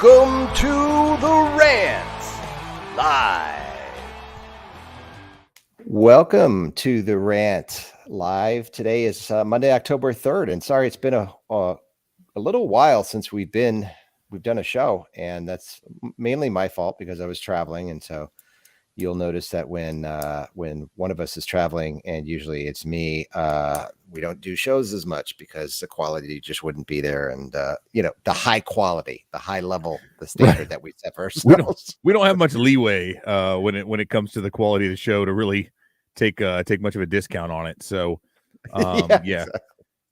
Welcome to the Rant Live. Welcome to the Rant Live. Today is Monday, October 3rd, and sorry, it's been a little while since we've done a show, and that's mainly my fault because I was traveling, and so you'll notice that when one of us is traveling, and usually it's me, we don't do shows as much because the quality just wouldn't be there, and the high quality, the high level, the standard that we set for ourselves. We don't have much leeway when it comes to the quality of the show to really take much of a discount on it. So Exactly.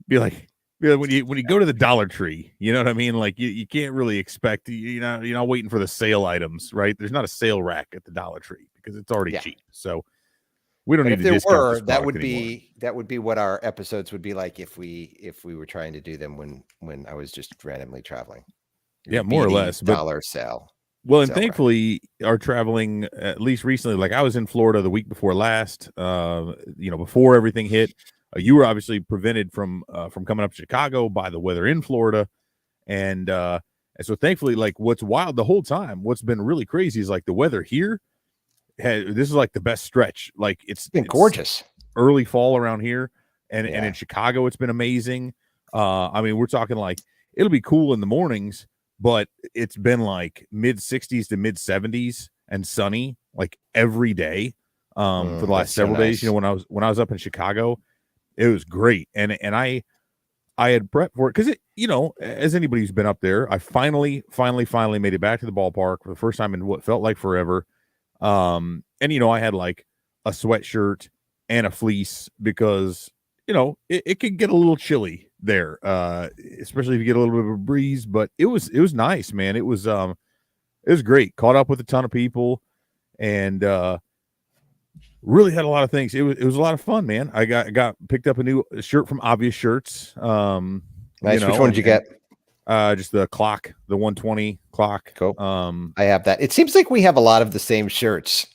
be like when you go to the Dollar Tree, you know what I mean? Like you can't really expect, you're not waiting for the sale items, right? There's not a sale rack at the Dollar Tree because it's already cheap. So we don't But need if to there discount were, this that product would anymore. be what our episodes would be like if we were trying to do them when I was just randomly traveling. Yeah, more or less. But Dollar sale. well, and sale rack. thankfully, our traveling, at least recently, like I was in Florida the week before last, before everything hit. You were obviously prevented from coming up to Chicago by the weather in Florida. And so thankfully, like what's wild the whole time, what's been really crazy is like the weather here. This is like the best stretch. Like it's been gorgeous. Early fall around here. And in Chicago, it's been amazing. I mean, we're talking like it'll be cool in the mornings, but it's been like mid 60s to mid 70s and sunny like every day for the last several days. You know, when I was up in Chicago, it was great. And I had prepped for it because as anybody who's been up there, I finally made it back to the ballpark for the first time in what felt like forever. And I had like a sweatshirt and a fleece because it could get a little chilly there, especially if you get a little bit of a breeze. But it was nice, man. It was great. Caught up with a ton of people, and really had a lot of things. It was a lot of fun, man. I got picked up a new shirt from Obvious Shirts. Nice. Which one did you get? Just the clock, the 120 clock. Cool. I have that. It seems like we have a lot of the same shirts.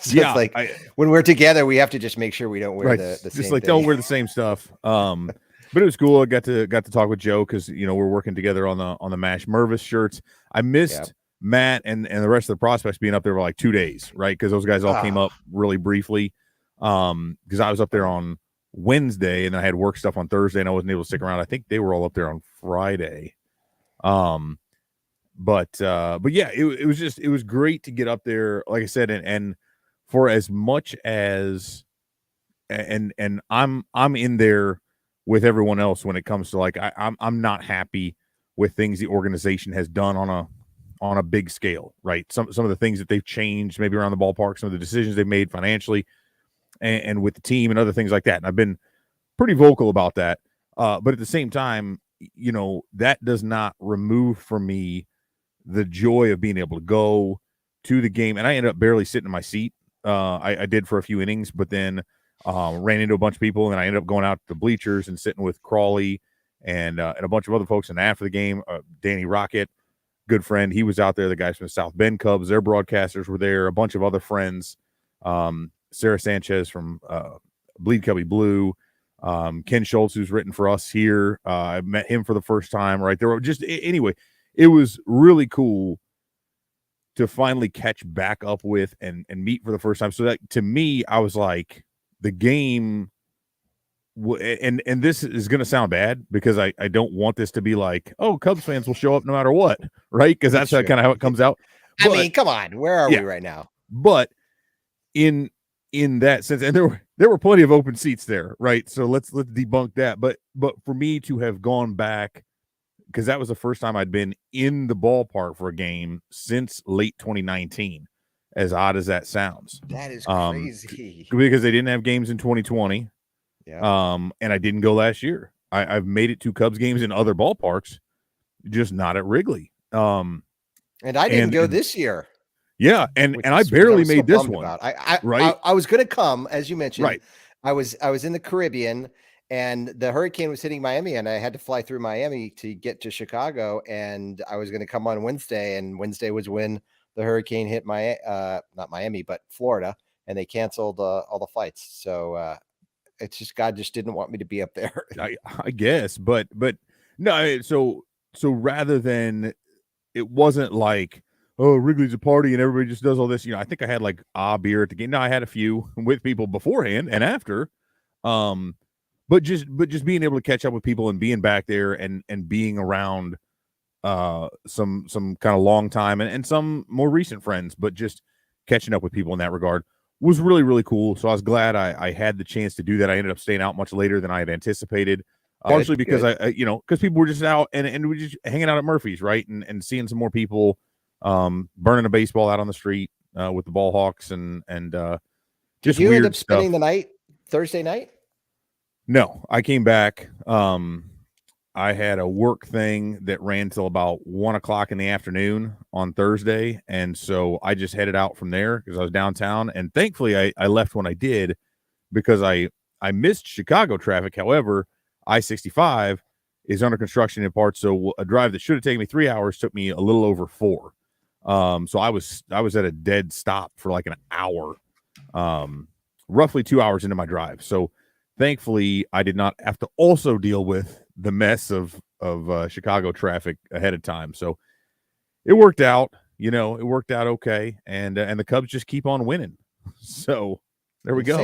So it's like when we're together, we have to just make sure we don't wear the same just like thing. Don't wear the same stuff. But it was cool. I got to talk with Joe because we're working together on the Mash Mervis shirts. I missed Matt and the rest of the prospects being up there for like 2 days, right? Because those guys all came up really briefly. Because I was up there on Wednesday and I had work stuff on Thursday and I wasn't able to stick around. I think they were all up there on Friday. But yeah, it was great to get up there, like I said, and for as much as and I'm in there with everyone else when it comes to like I'm not happy with things the organization has done on a big scale, right? Some of the things that they've changed maybe around the ballpark, some of the decisions they've made financially and with the team and other things like that. And I've been pretty vocal about that. But at the same time, that does not remove from me the joy of being able to go to the game. And I ended up barely sitting in my seat. I did for a few innings, but then ran into a bunch of people, and I ended up going out to the bleachers and sitting with Crawley and a bunch of other folks. And after the game, Danny Rocket, good friend, he was out there. The guys from the South Bend Cubs, their broadcasters were there. A bunch of other friends, Sarah Sanchez from Bleed Cubby Blue, Ken Schultz, who's written for us here. I met him for the first time, right? There were just, anyway, it was really cool to finally catch back up with and meet for the first time. So that, to me, I was like, the game, and this is going to sound bad because I don't want this to be like, oh, Cubs fans will show up no matter what, right? Because that's kind of how it comes out. But, I mean, come on, where are we right now? But in that sense, and there were plenty of open seats there, right? So let's debunk that. But for me to have gone back, because that was the first time I'd been in the ballpark for a game since late 2019, as odd as that sounds. That is crazy. Because they didn't have games in 2020. Yeah. And I didn't go last year. I've made it to Cubs games in other ballparks, just not at Wrigley. And I didn't go this year. Yeah, and I barely made this one. I was going to come, as you mentioned. Right. I was in the Caribbean, and the hurricane was hitting Miami, and I had to fly through Miami to get to Chicago, and I was going to come on Wednesday, and Wednesday was when the hurricane hit not Miami, but Florida, and they canceled all the flights. So it's just, God just didn't want me to be up there. I guess, but no. So rather than it wasn't like, oh, Wrigley's a party and everybody just does all this. I think I had like beer at the game. No, I had a few with people beforehand and after. But just being able to catch up with people and being back there and being around some kind of long time and some more recent friends, but just catching up with people in that regard was really, really cool. So I was glad I had the chance to do that. I ended up staying out much later than I had anticipated. Partially because because people were just out and we just hanging out at Murphy's, right? And seeing some more people burning a baseball out on the street with the ball hawks and just Did you weird end up spending stuff. the night Thursday night? No, I came back. I had a work thing that ran till about 1:00 in the afternoon on Thursday. And so I just headed out from there because I was downtown. And thankfully I left when I did because I missed Chicago traffic. However, I-65 is under construction in parts. So a drive that should have taken me 3 hours took me a little over 4. So I was at a dead stop for like an hour, roughly 2 hours into my drive. So thankfully I did not have to also deal with the mess of Chicago traffic ahead of time. So it worked out, it worked out okay. And the Cubs just keep on winning. So there we go.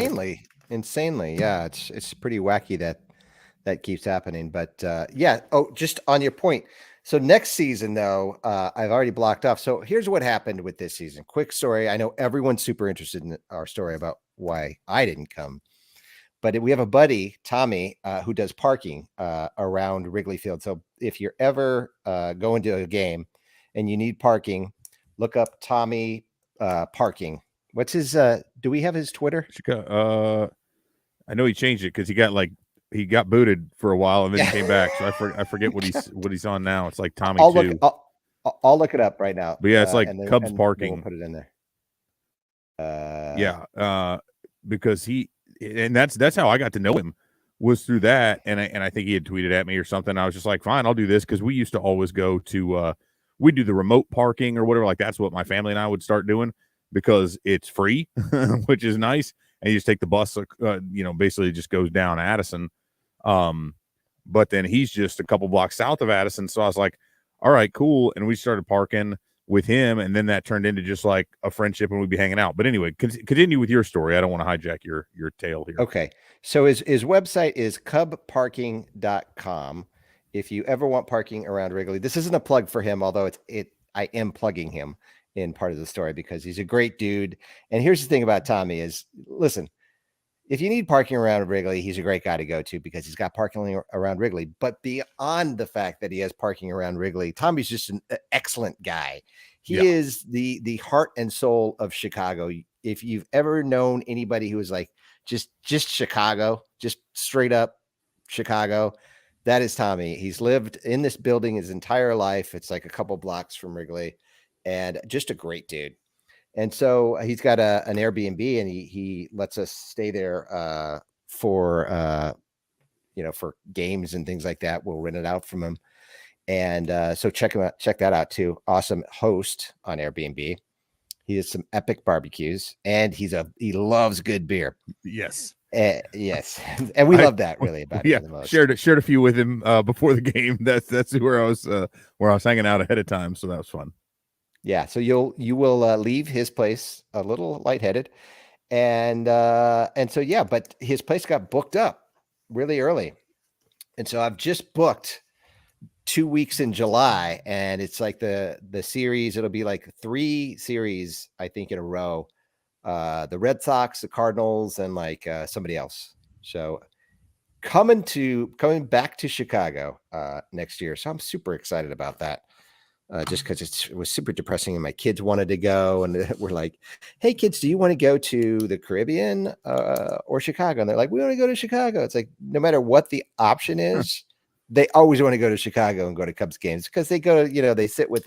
Insanely. Yeah. It's pretty wacky that keeps happening, but yeah. Oh, just on your point. So next season though, I've already blocked off. So here's what happened with this season. Quick story. I know everyone's super interested in our story about why I didn't come. But we have a buddy, Tommy, who does parking around Wrigley Field. So if you're ever going to a game and you need parking, look up Tommy Parking. What's his? Do we have his Twitter? I know he changed it because he got booted for a while and then he came back. So I forget what he's on now. It's like Tommy I'll look it up right now. But yeah, it's like Cubs Parking. We'll put it in there. Yeah, because that's how I got to know him, was through that. And I think he had tweeted at me or something. I was just like, fine, I'll do this, because we used to always go to we do the remote parking or whatever. Like that's what my family and I would start doing because it's free, which is nice. And you just take the bus, basically just goes down Addison. But then he's just a couple blocks south of Addison. So I was like, all right, cool. And we started parking with him, and then that turned into just like a friendship, and we'd be hanging out. But anyway, continue with your story. I don't want to hijack your tale here. Okay. So his website is cubparking.com. If you ever want parking around Wrigley, this isn't a plug for him, although I am plugging him in part of the story because he's a great dude. And here's the thing about Tommy is, listen, if you need parking around Wrigley, he's a great guy to go to because he's got parking around Wrigley. But beyond the fact that he has parking around Wrigley, Tommy's just an excellent guy. He is the heart and soul of Chicago. If you've ever known anybody who is like just Chicago, just straight up Chicago, that is Tommy. He's lived in this building his entire life. It's like a couple blocks from Wrigley, and just a great dude. And so he's got an Airbnb, and he lets us stay there for games and things like that. We'll rent it out from him. And so check that out too. Awesome host on Airbnb. He has some epic barbecues, and he loves good beer. Yes. Yes. And we love that really about him the most. Shared a few with him before the game. That's where I was hanging out ahead of time. So that was fun. Yeah, so you will leave his place a little lightheaded, and so yeah, but his place got booked up really early, and so I've just booked 2 weeks in July, and it's like the series. It'll be like 3 series, I think, in a row. The Red Sox, the Cardinals, and like somebody else. So coming back to Chicago next year. So I'm super excited about that. Just because it was super depressing and my kids wanted to go, and we're like, hey kids, do you want to go to the Caribbean or Chicago? And they're like, we want to go to Chicago. It's like, no matter what the option is, they always want to go to Chicago and go to Cubs games because they go, they sit with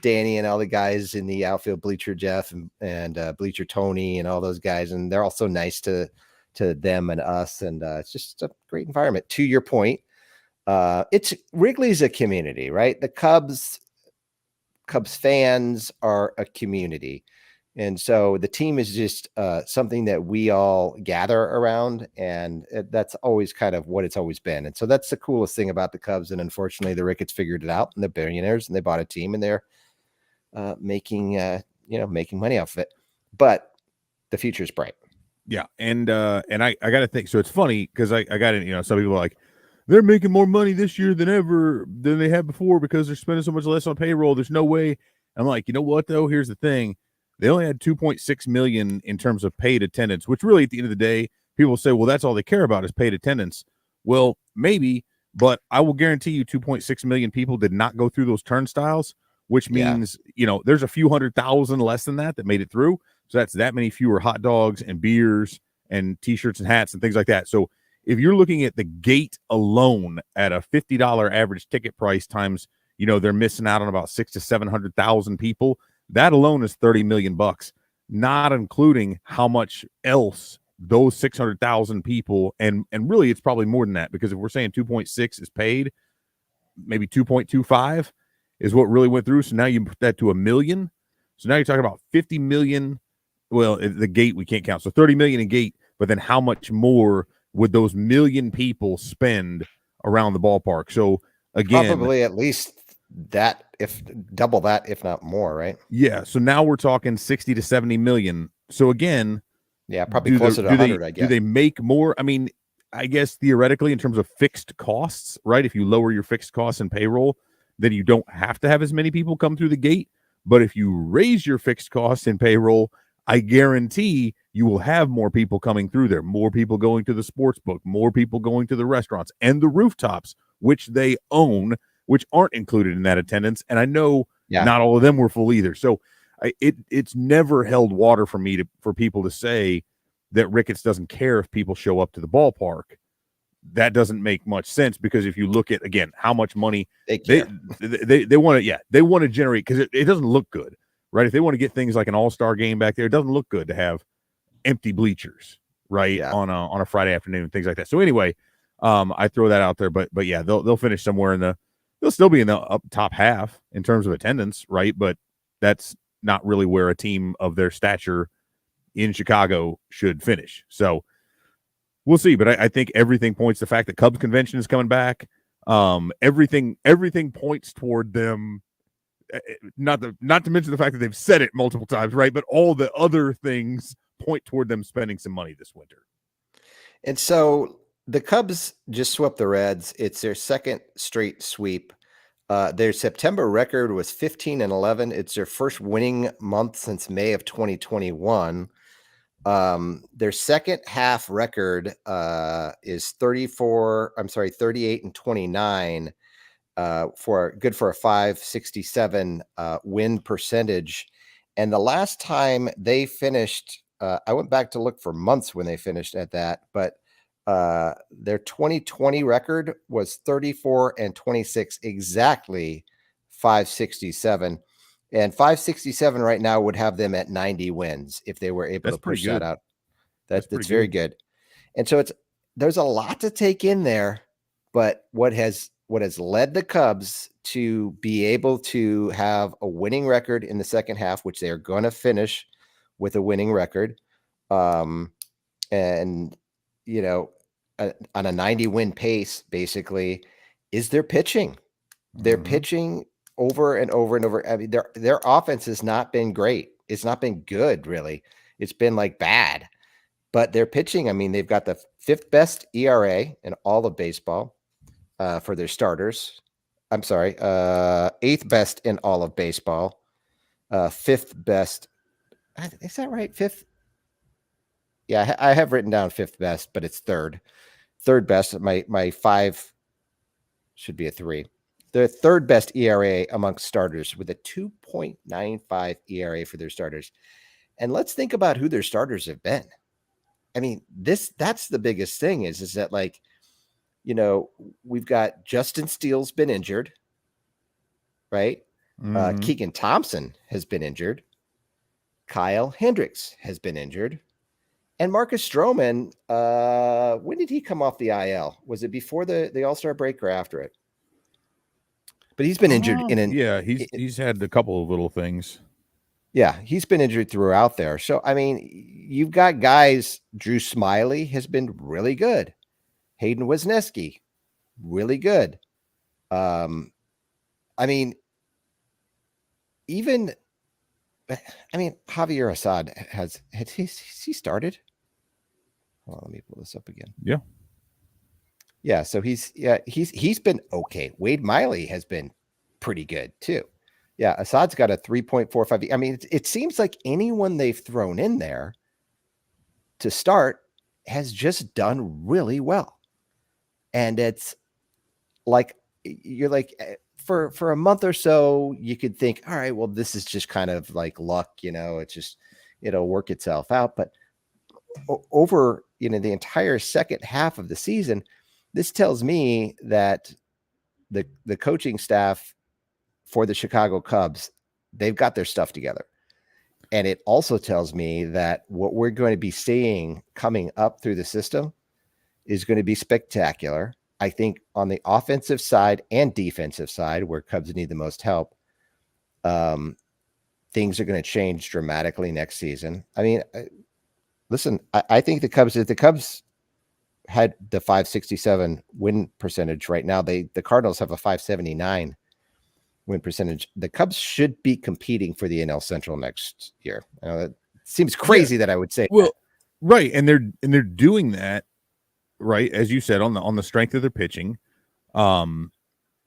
Danny and all the guys in the outfield, Bleacher Jeff and Bleacher Tony and all those guys. And they're all so nice to them and us. And it's just a great environment. To your point, Wrigley's a community, right? The Cubs fans are a community. And so the team is just something that we all gather around, and that's always kind of what it's always been. And so that's the coolest thing about the Cubs. And unfortunately, the Ricketts figured it out, and they're billionaires, and they bought a team, and they're making money off of it. But the future's bright. Yeah, and I got to think. So it's funny because I got it. Some people are like, they're making more money this year than ever than they have before because they're spending so much less on payroll. There's no way. I'm like, you know what though? Here's the thing: they only had 2.6 million in terms of paid attendance, which really at the end of the day, people say, well, that's all they care about is paid attendance. Well, maybe, but I will guarantee you, 2.6 million people did not go through those turnstiles, which Yeah. means there's a few 100,000 less than that made it through. So that's that many fewer hot dogs and beers and T-shirts and hats and things like that. So if you're looking at the gate alone at a $50 average ticket price times, they're missing out on about 600,000 to 700,000 people. That alone is $30 million, not including how much else those 600,000 people, and really it's probably more than that, because if we're saying 2.6 is paid, maybe 2.25 is what really went through. So now you put that to a million. So now you're talking about 50 million. Well, the gate we can't count. So 30 million in gate, but then how much more would those million people spend around the ballpark? So again, Probably at least that, if double that, if not more, right? yeah. So now we're talking 60 to 70 million. So again, Yeah, probably closer to 100, I do guess. they make more? I mean, I guess theoretically in terms of fixed costs, right? If you lower your fixed costs and payroll, then you don't have to have as many people come through the gate. But if you raise your fixed costs and payroll, I guarantee you will have more people coming through there, more people going to the sports book, more people going to the restaurants and the rooftops, which they own, which aren't included in that attendance. And I know not all of them were full either. So it's never held water for me for people to say that Ricketts doesn't care if people show up to the ballpark. That doesn't make much sense, because if you look at, again, how much money they care. they want to, they want to generate, because it doesn't look good, right? If they want to get things like an all-star game back there, it doesn't look good to have empty bleachers, right? Yeah. On a Friday afternoon, things like that. So anyway, I throw that out there, but yeah, they'll finish somewhere they'll still be in the up top half in terms of attendance, right? But that's not really where a team of their stature in Chicago should finish. So we'll see. But I think everything points to the fact that Cubs convention is coming back. Everything points toward them. Not to mention the fact that they've said it multiple times, right? But all the other things point toward them spending some money this winter. And so the Cubs just swept the Reds. It's their second straight sweep. Their September record was 15-11. It's their first winning month since May of 2021. Their second half record is 38-29, for a 567 win percentage. And the last time they finished, I went back to look for months when they finished at that, but their 2020 record was 34-26, exactly 567. And 567 right now would have them at 90 wins if they were able to push that out. That's very good. And so there's a lot to take in there, but what has led the Cubs to be able to have a winning record in the second half, which they are going to finish with a winning record, and on a 90 win pace, basically, is their pitching. Their pitching over and over and over. I mean, their offense has not been great. It's not been good, really. It's been like bad. But their pitching, I mean, they've got the 5th best ERA in all of baseball for their starters. I'm sorry, 8th best in all of baseball. 5th best. Is that right? 5th? Yeah, I have written down 5th best, but it's 3rd. 3rd best. My 5 should be a 3. The 3rd best ERA amongst starters, with a 2.95 ERA for their starters. And let's think about who their starters have been. I mean, that's the biggest thing is that, like, we've got Justin Steele's been injured, right? Keegan Thompson has been injured. Kyle Hendricks has been injured. And Marcus Stroman, when did he come off the IL? Was it before the All-Star break or after it? But he's been injured he's had a couple of little things. Yeah, he's been injured throughout there. So, I mean, you've got guys. Drew Smiley has been really good. Hayden Wisniewski, really good. Um, I mean, even, I mean, Javier Assad has he started? Hold on, let me pull this up again. Yeah. Yeah, so he's been okay. Wade Miley has been pretty good too. Yeah, Assad's got a 3.45. I mean, it seems like anyone they've thrown in there to start has just done really well. And it's like you're like for a month or so, you could think, all right, well, this is just kind of like luck, it's just it'll work itself out. But over the entire second half of the season, this tells me that the coaching staff for the Chicago Cubs, they've got their stuff together. And it also tells me that what we're going to be seeing coming up through the system is going to be spectacular. I think on the offensive side and defensive side, where Cubs need the most help, things are going to change dramatically next season. I mean, listen, I think if the Cubs had the 567 win percentage right now, the Cardinals have a 579 win percentage. The Cubs should be competing for the NL Central next year. It seems crazy that I would say that. Right, and they're doing that, right, as you said, on the strength of their pitching.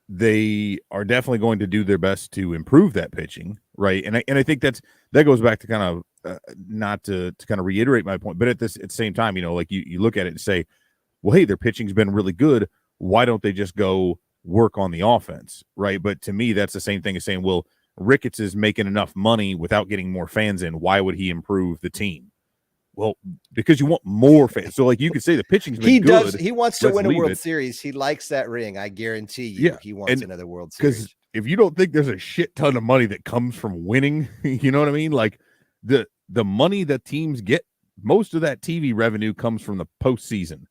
They are definitely going to do their best to improve that pitching, right? And I think that goes back to kind of not to kind of reiterate my point, but at the same time, like you look at it and say, well, hey, their pitching's been really good. Why don't they just go work on the offense, right? But to me, that's the same thing as saying, well, Ricketts is making enough money without getting more fans in. Why would he improve the team? Well, because you want more fans. So, like, you could say the pitching's been good. He wants to win a World Series. He likes that ring. I guarantee you. Yeah, he wants another World Series. Because if you don't think there's a shit ton of money that comes from winning, you know what I mean? Like, the money that teams get, most of that TV revenue comes from the postseason.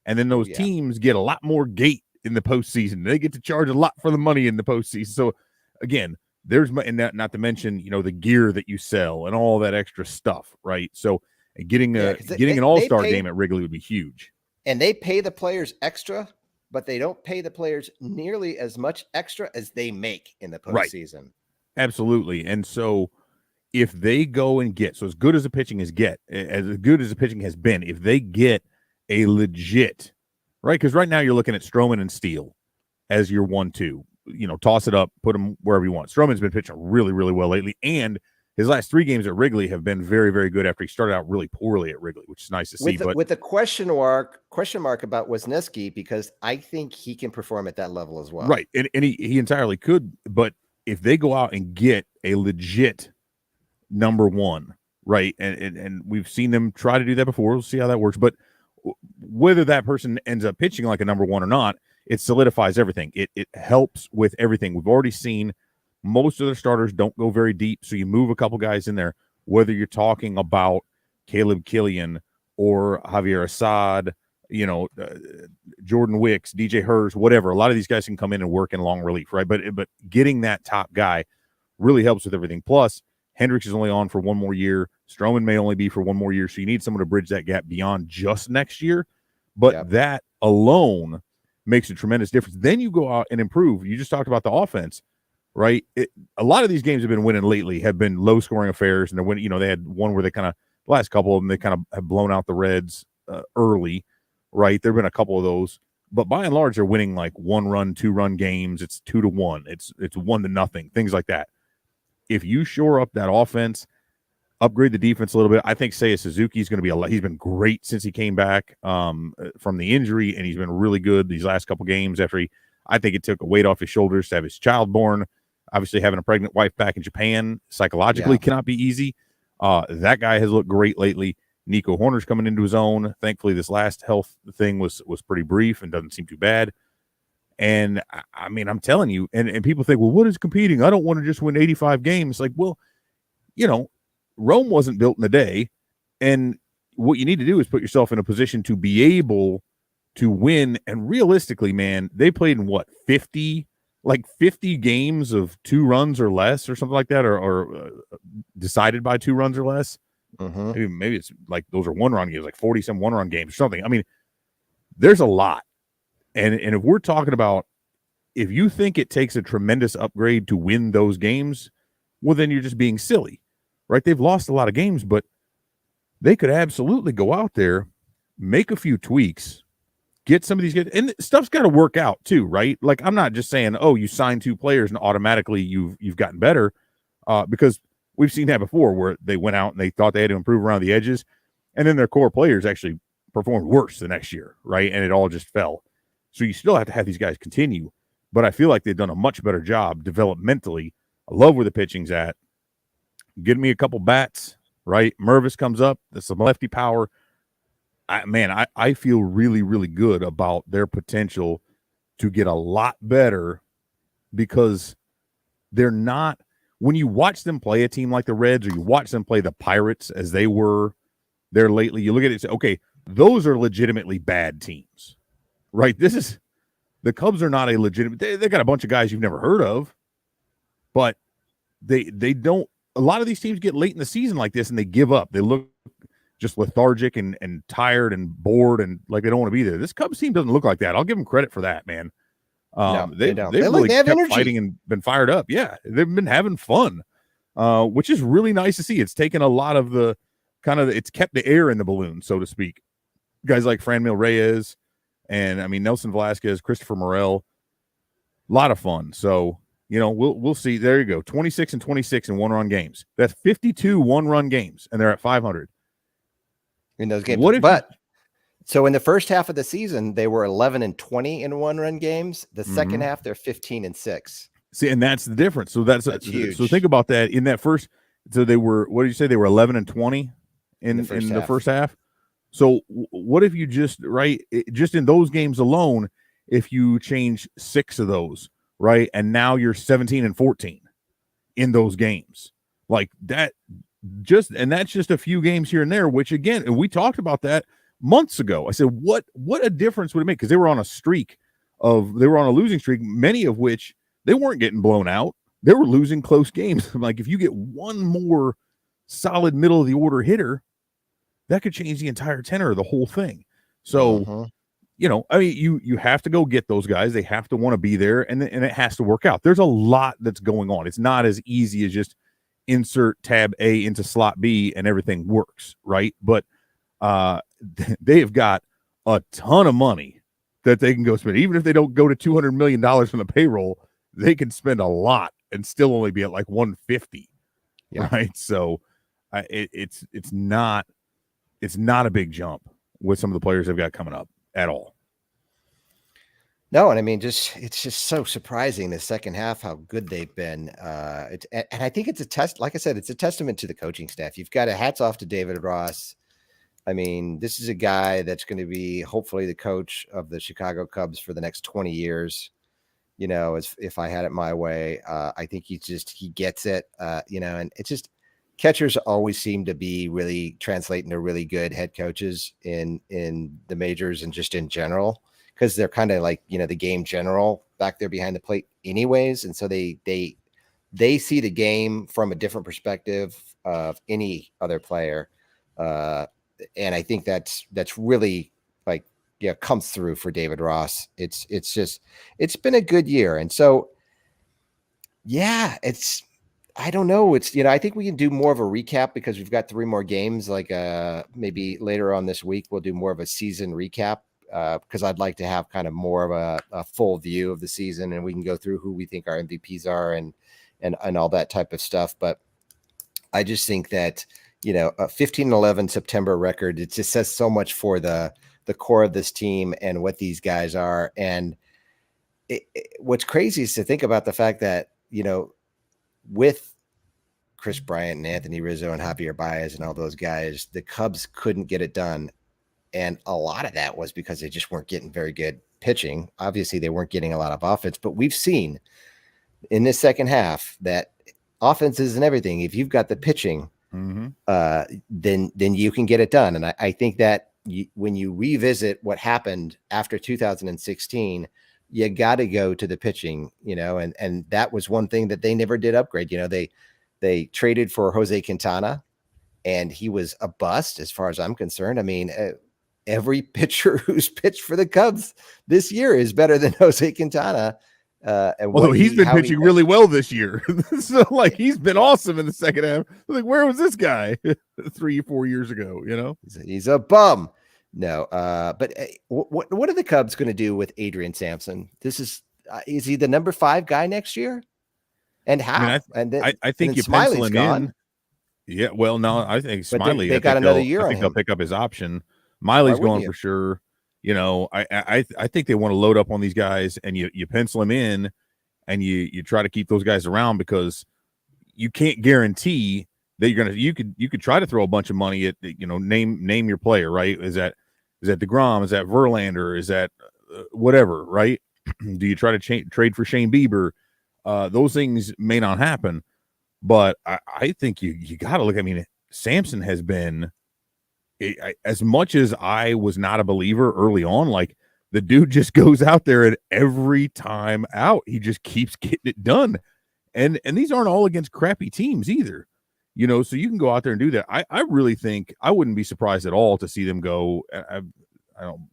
And then those teams get a lot more gate in the postseason. They get to charge a lot for the money in the postseason. So, again, there's, and not to mention, the gear that you sell and all that extra stuff, right? So, getting an all-star game at Wrigley would be huge. And they pay the players extra, but they don't pay the players nearly as much extra as they make in the postseason. Right. Absolutely. And so if they go and get, so as good as the pitching as good as the pitching has been, if they get a legit, right? Because right now you're looking at Stroman and Steele as your 1-2. Toss it up, put them wherever you want. Stroman's been pitching really, really well lately, and his last 3 games at Wrigley have been very, very good after he started out really poorly at Wrigley, which is nice to see. With the question mark about Wisniewski, because I think he can perform at that level as well. Right, and he entirely could. But if they go out and get a legit number 1, right, and we've seen them try to do that before. We'll see how that works. But whether that person ends up pitching like a number 1 or not, it solidifies everything. It helps with everything. We've already seen most of the starters don't go very deep, so you move a couple guys in there, whether you're talking about Caleb Killian or Javier Assad, Jordan Wicks, DJ Hers, whatever. A lot of these guys can come in and work in long relief, right? But getting that top guy really helps with everything. Plus, Hendricks is only on for 1 more year. Stroman may only be for 1 more year, so you need someone to bridge that gap beyond just next year. But that alone makes a tremendous difference. Then you go out and improve. You just talked about the offense. Right, a lot of these games have been winning lately, have been low-scoring affairs, and they're winning. They had one where they kind of the last couple of them they kind of have blown out the Reds early. Right, there've been a couple of those, but by and large, they're winning like 1-run, 2-run games. It's 2-1. It's 1-0, things like that. If you shore up that offense, upgrade the defense a little bit, I think Seiya Suzuki is going to be he's been great since he came back from the injury, and he's been really good these last couple games after I think it took a weight off his shoulders to have his child born. Obviously, having a pregnant wife back in Japan psychologically cannot be easy. That guy has looked great lately. Nico Horner's coming into his own. Thankfully, this last health thing was pretty brief and doesn't seem too bad. And, I mean, I'm telling you, and people think, well, what is competing? I don't want to just win 85 games. Like, well, Rome wasn't built in a day. And what you need to do is put yourself in a position to be able to win. And realistically, man, they played in 50 like 50 games of 2 runs or less or something like that, or decided by 2 runs or less. Mm-hmm. Maybe it's like those are 1-run games, like 40 some 1-run games or something. I mean, there's a lot. And if we're talking about, if you think it takes a tremendous upgrade to win those games, well, then you're just being silly, right? They've lost a lot of games, but they could absolutely go out there, make a few tweaks, get some of these guys, and stuff's got to work out too, right? Like, I'm not just saying, oh, you sign 2 players and automatically you've gotten better, because we've seen that before where they went out and they thought they had to improve around the edges, and then their core players actually performed worse the next year, right? And it all just fell. So you still have to have these guys continue, but I feel like they've done a much better job developmentally. I love where the pitching's at. Give me a couple bats, right? Mervis comes up. That's some lefty power. I feel really, really good about their potential to get a lot better, because they're not, when you watch them play a team like the Reds, or you watch them play the Pirates as they were there lately, you look at it and say, okay, those are legitimately bad teams, right? The Cubs are not a legitimate, they got a bunch of guys you've never heard of, but they don't, a lot of these teams get late in the season like this and they give up. They look just lethargic and tired and bored and like they don't want to be there. This Cubs team doesn't look like that. I'll give them credit for that, man. No, they don't. They've They really have kept energy. fighting and been fired up. Yeah, they've been having fun, which is really nice to see. It's taken a lot of the it's kept the air in the balloon, so to speak. Guys like Franmil Reyes and, I mean, Nelson Velasquez, Christopher Morel, a lot of fun. So, you know, we'll see. There you go, 26 and 26 in 1-run games. That's 52 1-run games, and they're at 500 in those games. What if but so in the first half of the season, they were 11 and 20 in 1-run games. The second half, they're 15 and 6. See, and that's the difference. So that's huge. So think about that. In that first, so they were, what did you say? They were 11 and 20 in the first half. So what if you just, right, just in those games alone, if you change 6 of those, right, and now you're 17 and 14 in those games, like that, and that's just a few games here and there, which, again, and we talked about that months ago. I said, what a difference would it make? Because they were on a losing streak, many of which they weren't getting blown out. They were losing close games. Like, if you get one more solid middle of the order hitter, that could change the entire tenor of the whole thing. So, you know, I mean, you have to go get those guys. They have to want to be there, and it has to work out. There's a lot that's going on. It's not as easy as just insert tab A into slot B and everything works, right? But they've got a ton of money that they can go spend. Even if they don't go to $200 million from the payroll, they can spend a lot and still only be at like 150, right? So it's not a big jump with some of the players they've got coming up at all. No, and I mean, it's just so surprising the second half how good they've been. And I think it's a test. Like I said, it's a testament to the coaching staff. You've got a hats off to David Ross. I mean, this is a guy that's going to be hopefully the coach of the Chicago Cubs for the next 20 years. You know, if I had it my way, I think he gets it. You know, and it's just, catchers always seem to be really translating to really good head coaches in the majors and just in general, because they're kind of like, you know, the game general back there behind the plate anyways. And so they see the game from a different perspective of any other player. And I think that's really, like, yeah, comes through for David Ross. It's been a good year. And so, yeah, I don't know. It's, you know, I think we can do more of a recap because we've got 3 more games. Like maybe later on this week, we'll do more of a season recap because I'd like to have kind of more of a full view of the season, and we can go through who we think our MVPs are and all that type of stuff. But I just think that, you know, a 15-11 September record, it just says so much for the core of this team and what these guys are. And what's crazy is to think about the fact that, you know, with Chris Bryant and Anthony Rizzo and Javier Baez and all those guys, the Cubs couldn't get it done. And a lot of that was because they just weren't getting very good pitching. Obviously, they weren't getting a lot of offense, but we've seen in this second half that offense isn't everything. If you've got the pitching, then you can get it done. And I think that when you revisit what happened after 2016, you got to go to the pitching, and that was one thing that they never did upgrade. They traded for Jose Quintana, and he was a bust as far as I'm concerned. I mean, every pitcher who's pitched for the Cubs this year is better than Jose Quintana. And although he's been how pitching really well this year, so like he's been awesome in the second half. Like, where was this guy 3-4 years ago? He's a bum. No, but what are the Cubs going to do with Adrian Sampson? This is he the number 5 guy next year? And how? I mean, and then, I think you Smiley's pencil him gone. in. Yeah, well, no, I think But Smiley. they got another year I on think they'll him. pick up his option. Miley's going for sure. I think they want to load up on these guys, and you pencil them in, and you try to keep those guys around, because you can't guarantee that you could try to throw a bunch of money at, name your player, right? Is that DeGrom? Is that Verlander? Is that whatever, right? Do you try to trade for Shane Bieber? Those things may not happen, but I think you got to look. I mean, Sampson has been, as much as I was not a believer early on, like, the dude just goes out there, and every time out, he just keeps getting it done. And these aren't all against crappy teams either, so you can go out there and do that. I really think I wouldn't be surprised at all to see them go, I'm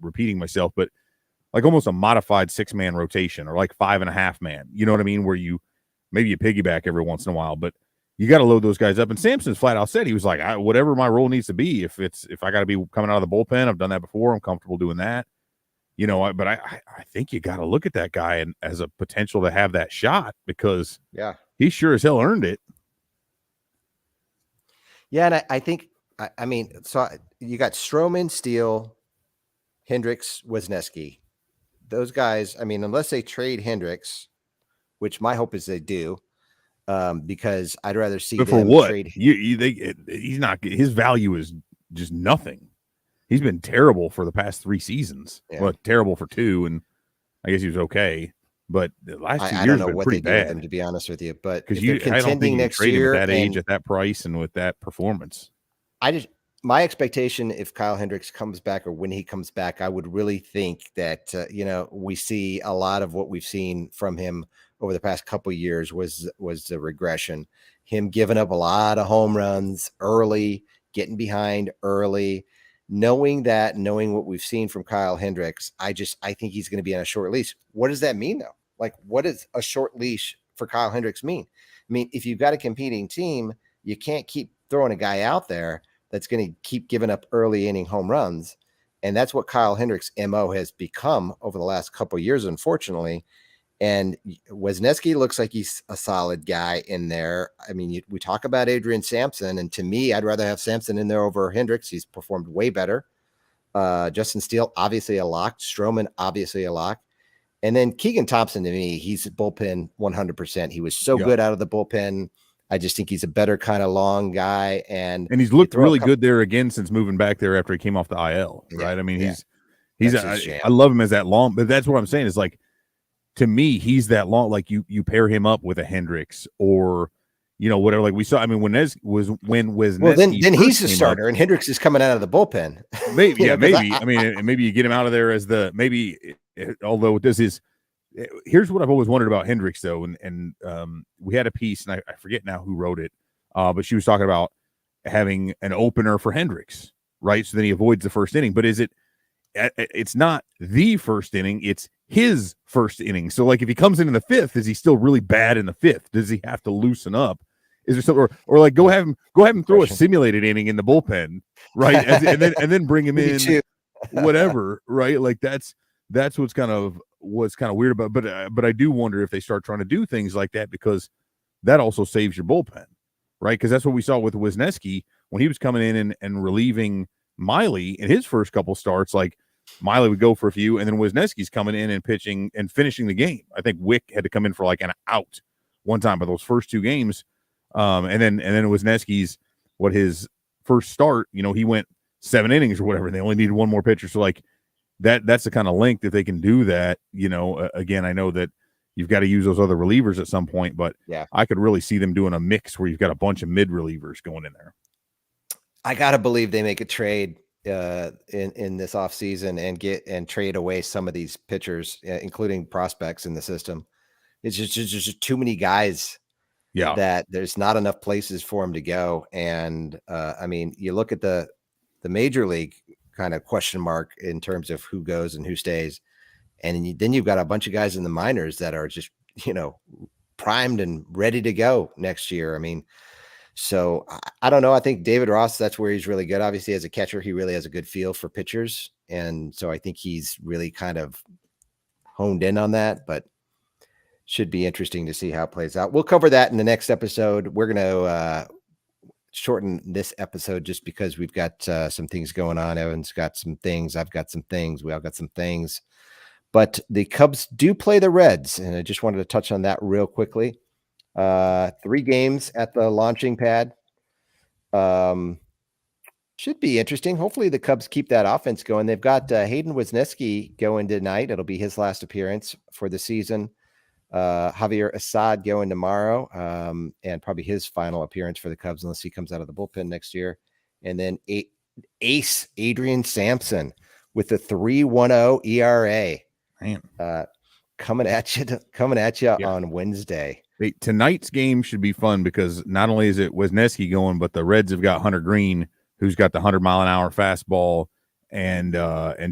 repeating myself, but like almost a modified 6-man rotation, or like 5.5 man, you know what I mean? Where maybe you piggyback every once in a while, but you got to load those guys up. And Sampson's flat out said, he was like, whatever my role needs to be, if I got to be coming out of the bullpen, I've done that before, I'm comfortable doing that. But I think you got to look at that guy and as a potential to have that shot, because he sure as hell earned it. Yeah, and I think, I mean, so you got Stroman, Steele, Hendricks, Wisniewski. Those guys, I mean, unless they trade Hendricks, which my hope is they do, because I'd rather see but them for what? trade. He's not. His value is just nothing. He's been terrible for the past 3 seasons. Yeah. Well, terrible for 2, and I guess he was okay. But the last 2 years have been pretty bad. Them, to be honest with you, but because I don't think next year at that age, at that price, and with that performance, my expectation, if Kyle Hendricks comes back, or when he comes back, I would really think that we see a lot of what we've seen from him over the past couple of years was the regression. Him giving up a lot of home runs early, getting behind early. Knowing what we've seen from Kyle Hendricks, I think he's going to be on a short leash. What does that mean, though? Like, what does a short leash for Kyle Hendricks mean? I mean, if you've got a competing team, you can't keep throwing a guy out there that's going to keep giving up early inning home runs. And that's what Kyle Hendricks' MO has become over the last couple of years, unfortunately. And Wisniewski looks like he's a solid guy in there. I mean, we talk about Adrian Sampson, and to me, I'd rather have Sampson in there over Hendricks. He's performed way better. Justin Steele, obviously a lock. Stroman, obviously a lock. And then Keegan Thompson, to me, he's bullpen 100%. He was so good out of the bullpen. I just think he's a better kind of long guy. And he's looked really good there again since moving back there after he came off the IL, right? I mean, I love him as that long, but that's what I'm saying is, like, to me, he's that long. Like, you pair him up with a Hendricks or, whatever. Like we saw. I mean, when then he's a starter, and Hendricks is coming out of the bullpen. Maybe, maybe. Maybe you get him out of there as although here's what I've always wondered about Hendricks, though, and we had a piece, and I forget now who wrote it, but she was talking about having an opener for Hendricks, right? So then he avoids the first inning. But it's not the first inning, it's his first inning. So, like, if he comes in the 5th, is he still really bad in the 5th? Does he have to loosen up? Is there something, or like go have him throw a simulated inning in the bullpen, right? and then bring him in, whatever, right? Like that's what's kind of weird about. But I do wonder if they start trying to do things like that, because that also saves your bullpen, right? Because that's what we saw with Wisniewski when he was coming in and relieving Miley in his first couple starts. Like, Miley would go for a few, and then Wisniewski's coming in and pitching and finishing the game. I think Wick had to come in for like an out one time by those first 2 games. And then Wisniewski's his first start, he went 7 innings or whatever, and they only needed 1 more pitcher. So, like, that's the kind of length that they can do that. Again, I know that you've got to use those other relievers at some point, but I could really see them doing a mix where you've got a bunch of mid relievers going in there. I got to believe they make a trade in this offseason and trade away some of these pitchers, including prospects in the system. It's just too many guys Yeah. that there's not enough places for them to go. And I mean, you look at the major league kind of question mark in terms of who goes and who stays. And then you've got a bunch of guys in the minors that are just, primed and ready to go next year. I mean, so I don't know. I think David Ross, that's where he's really good. Obviously, as a catcher, he really has a good feel for pitchers. And so I think he's really kind of honed in on that, but should be interesting to see how it plays out. We'll cover that in the next episode. We're going to shorten this episode just because we've got some things going on. Evan's got some things. I've got some things. We all got some things. But the Cubs do play the Reds, and I just wanted to touch on that real quickly. 3 games at the launching pad. Should be interesting. Hopefully the Cubs keep that offense going. They've got Hayden Wesneski going tonight. It'll be his last appearance for the season. Javier Assad going tomorrow, and probably his final appearance for the Cubs unless he comes out of the bullpen next year. And then ace Adrian Sampson with the 3.10 ERA. Man. Coming at you on Wednesday. Hey, tonight's game should be fun because not only is it Wesneski going, but the Reds have got Hunter Green, who's got the 100-mile-an-hour fastball and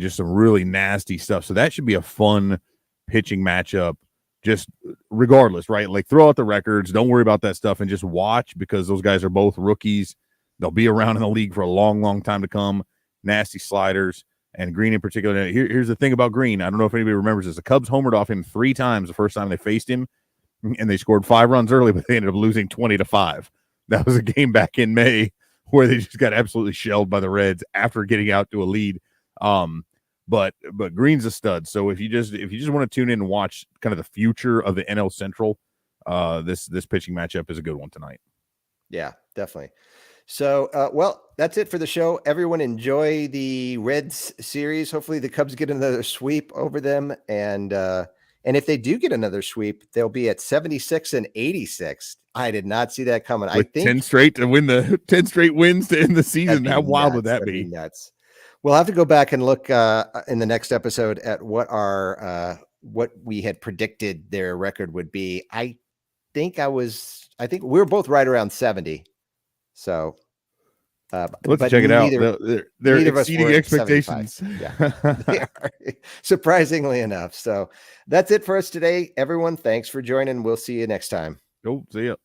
just some really nasty stuff. So that should be a fun pitching matchup. Just regardless, right? Like throw out the records, don't worry about that stuff, and just watch because those guys are both rookies. They'll be around in the league for a long, long time to come. Nasty sliders. And Green in particular. Here's the thing about Green. I don't know if anybody remembers this. The Cubs homered off him 3 times the first time they faced him, and they scored 5 runs early, but they ended up losing 20-5. That was a game back in May where they just got absolutely shelled by the Reds after getting out to a lead. But Green's a stud. So if you just want to tune in and watch kind of the future of the NL Central, this pitching matchup is a good one tonight. Yeah, definitely. So, well, that's it for the show. Everyone enjoy the Reds series. Hopefully the Cubs get another sweep over them. And if they do get another sweep, they'll be at 76-86. I did not see that coming. With 10 straight to win 10 straight wins to end the season. How wild would that be? Nuts. We'll have to go back and look in the next episode at what we had predicted their record would be. I think we were both right around 70. So let's check it out. They're exceeding expectations. Yeah, they are, surprisingly enough. So that's it for us today. Everyone, thanks for joining. We'll see you next time. Oh, see ya.